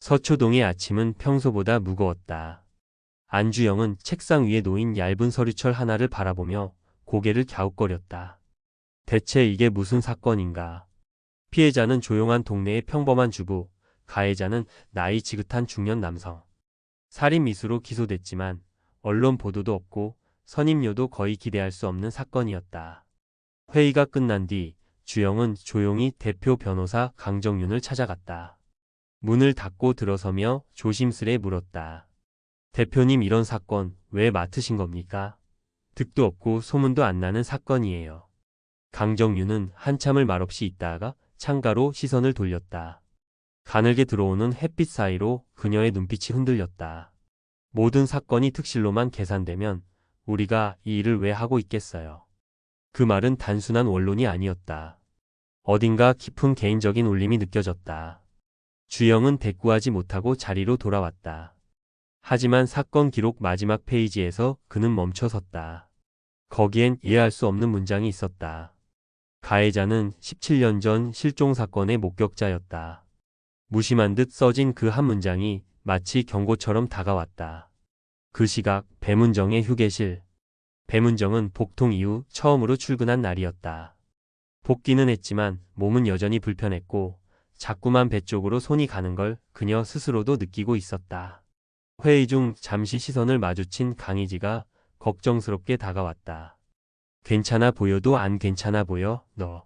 서초동의 아침은 평소보다 무거웠다. 안주영은 책상 위에 놓인 얇은 서류철 하나를 바라보며 고개를 갸웃거렸다. 대체 이게 무슨 사건인가? 피해자는 조용한 동네의 평범한 주부, 가해자는 나이 지긋한 중년 남성. 살인 미수로 기소됐지만 언론 보도도 없고 선임료도 거의 기대할 수 없는 사건이었다. 회의가 끝난 뒤 주영은 조용히 대표 변호사 강정윤을 찾아갔다. 문을 닫고 들어서며 조심스레 물었다. 대표님, 이런 사건 왜 맡으신 겁니까? 득도 없고 소문도 안 나는 사건이에요. 강정윤은 한참을 말없이 있다가 창가로 시선을 돌렸다. 가늘게 들어오는 햇빛 사이로 그녀의 눈빛이 흔들렸다. 모든 사건이 특실로만 계산되면 우리가 이 일을 왜 하고 있겠어요? 그 말은 단순한 원론이 아니었다. 어딘가 깊은 개인적인 울림이 느껴졌다. 주영은 대꾸하지 못하고 자리로 돌아왔다. 하지만 사건 기록 마지막 페이지에서 그는 멈춰섰다. 거기엔 이해할 수 없는 문장이 있었다. 가해자는 17년 전 실종 사건의 목격자였다. 무심한 듯 써진 그 한 문장이 마치 경고처럼 다가왔다. 그 시각 배문정의 휴게실. 배문정은 복통 이후 처음으로 출근한 날이었다. 복귀는 했지만 몸은 여전히 불편했고 자꾸만 배 쪽으로 손이 가는 걸 그녀 스스로도 느끼고 있었다. 회의 중 잠시 시선을 마주친 강희지가 걱정스럽게 다가왔다. 괜찮아 보여도 안 괜찮아 보여, 너.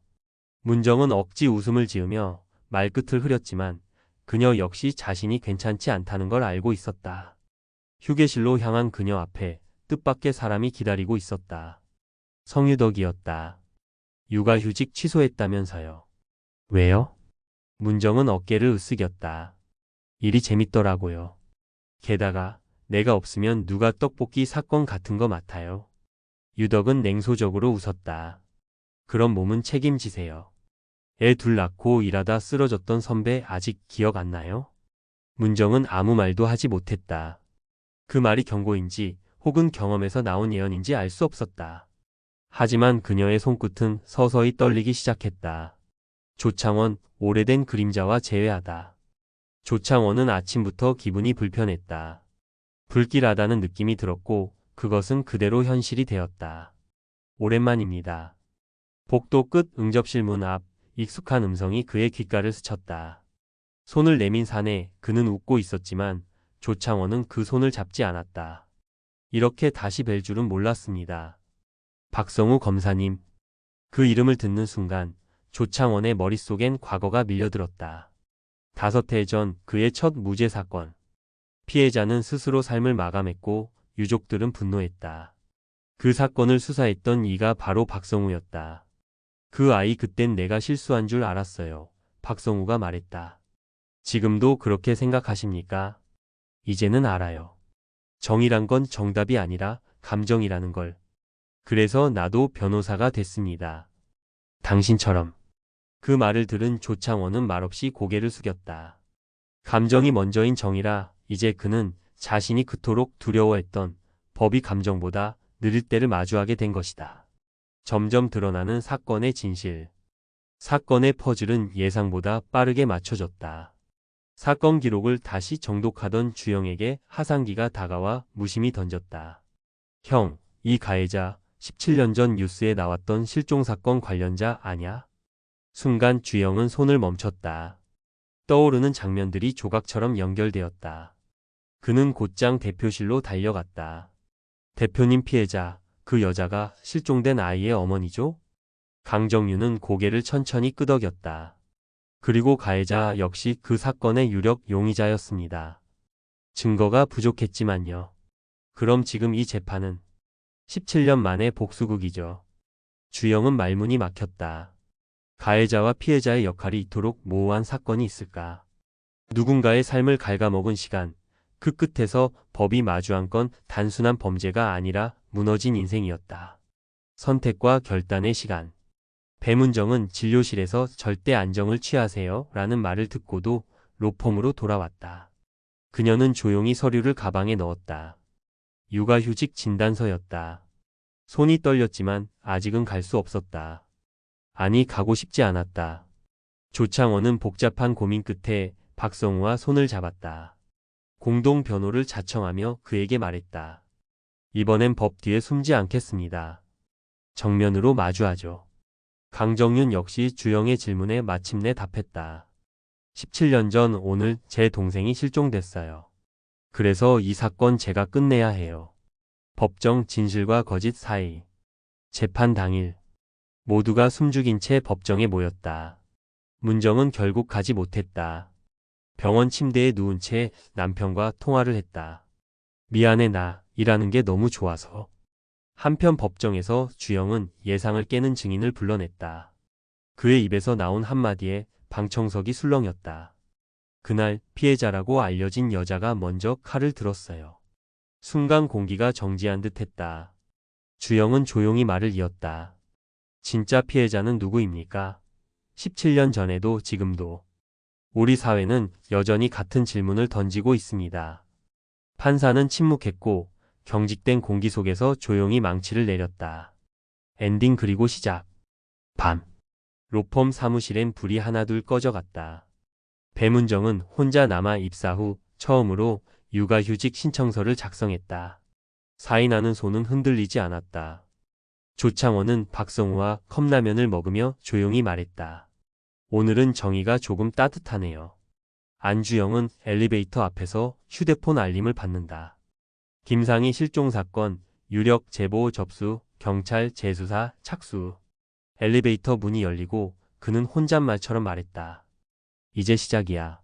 문정은 억지 웃음을 지으며 말끝을 흐렸지만 그녀 역시 자신이 괜찮지 않다는 걸 알고 있었다. 휴게실로 향한 그녀 앞에 뜻밖의 사람이 기다리고 있었다. 성유덕이었다. 육아휴직 취소했다면서요. 왜요? 문정은 어깨를 으쓱였다. 일이 재밌더라고요. 게다가 내가 없으면 누가 떡볶이 사건 같은 거 맡아요. 유덕은 냉소적으로 웃었다. 그럼 몸은 책임지세요. 애 둘 낳고 일하다 쓰러졌던 선배 아직 기억 안 나요? 문정은 아무 말도 하지 못했다. 그 말이 경고인지 혹은 경험에서 나온 예언인지 알 수 없었다. 하지만 그녀의 손끝은 서서히 떨리기 시작했다. 조창원, 오래된 그림자와 재회하다. 조창원은 아침부터 기분이 불편했다. 불길하다는 느낌이 들었고 그것은 그대로 현실이 되었다. 오랜만입니다. 복도 끝 응접실 문 앞 익숙한 음성이 그의 귓가를 스쳤다. 손을 내민 사내 그는 웃고 있었지만 조창원은 그 손을 잡지 않았다. 이렇게 다시 뵐 줄은 몰랐습니다. 박성우 검사님. 그 이름을 듣는 순간 조창원의 머릿속엔 과거가 밀려들었다. 5해 전 그의 첫 무죄 사건. 피해자는 스스로 삶을 마감했고 유족들은 분노했다. 그 사건을 수사했던 이가 바로 박성우였다. 그 아이, 그땐 내가 실수한 줄 알았어요. 박성우가 말했다. 지금도 그렇게 생각하십니까? 이제는 알아요. 정의란 건 정답이 아니라 감정이라는 걸. 그래서 나도 변호사가 됐습니다. 당신처럼. 그 말을 들은 조창원은 말없이 고개를 숙였다. 감정이 먼저인 정의라 이제 그는 자신이 그토록 두려워했던 법이 감정보다 느릴 때를 마주하게 된 것이다. 점점 드러나는 사건의 진실. 사건의 퍼즐은 예상보다 빠르게 맞춰졌다. 사건 기록을 다시 정독하던 주영에게 하상기가 다가와 무심히 던졌다. 형, 이 가해자 17년 전 뉴스에 나왔던 실종사건 관련자 아냐? 순간 주영은 손을 멈췄다. 떠오르는 장면들이 조각처럼 연결되었다. 그는 곧장 대표실로 달려갔다. 대표님, 피해자, 그 여자가 실종된 아이의 어머니죠? 강정윤은 고개를 천천히 끄덕였다. 그리고 가해자 역시 그 사건의 유력 용의자였습니다. 증거가 부족했지만요. 그럼 지금 이 재판은 17년 만에 복수극이죠. 주영은 말문이 막혔다. 가해자와 피해자의 역할이 이토록 모호한 사건이 있을까? 누군가의 삶을 갉아먹은 시간, 그 끝에서 법이 마주한 건 단순한 범죄가 아니라 무너진 인생이었다. 선택과 결단의 시간. 배문정은 진료실에서 절대 안정을 취하세요 라는 말을 듣고도 로펌으로 돌아왔다. 그녀는 조용히 서류를 가방에 넣었다. 육아휴직 진단서였다. 손이 떨렸지만 아직은 갈 수 없었다. 아니, 가고 싶지 않았다. 조창원은 복잡한 고민 끝에 박성우와 손을 잡았다. 공동 변호를 자청하며 그에게 말했다. 이번엔 법 뒤에 숨지 않겠습니다. 정면으로 마주하죠. 강정윤 역시 주영의 질문에 마침내 답했다. 17년 전 오늘 제 동생이 실종됐어요. 그래서 이 사건 제가 끝내야 해요. 법정 진실과 거짓 사이. 재판 당일 모두가 숨죽인 채 법정에 모였다. 문정은 결국 가지 못했다. 병원 침대에 누운 채 남편과 통화를 했다. 미안해 나 일하는 게 너무 좋아서. 한편 법정에서 주영은 예상을 깨는 증인을 불러냈다. 그의 입에서 나온 한마디에 방청석이 술렁였다. 그날 피해자라고 알려진 여자가 먼저 칼을 들었어요. 순간 공기가 정지한 듯 했다. 주영은 조용히 말을 이었다. 진짜 피해자는 누구입니까? 17년 전에도 지금도. 우리 사회는 여전히 같은 질문을 던지고 있습니다. 판사는 침묵했고 경직된 공기 속에서 조용히 망치를 내렸다. 엔딩 그리고 시작. 밤. 로펌 사무실엔 불이 하나둘 꺼져갔다. 배문정은 혼자 남아 입사 후 처음으로 육아휴직 신청서를 작성했다. 사인하는 손은 흔들리지 않았다. 조창원은 박성우와 컵라면을 먹으며 조용히 말했다. 오늘은 정의가 조금 따뜻하네요. 안주영은 엘리베이터 앞에서 휴대폰 알림을 받는다. 김상희 실종 사건, 유력 제보 접수, 경찰 재수사 착수. 엘리베이터 문이 열리고 그는 혼잣말처럼 말했다. 이제 시작이야.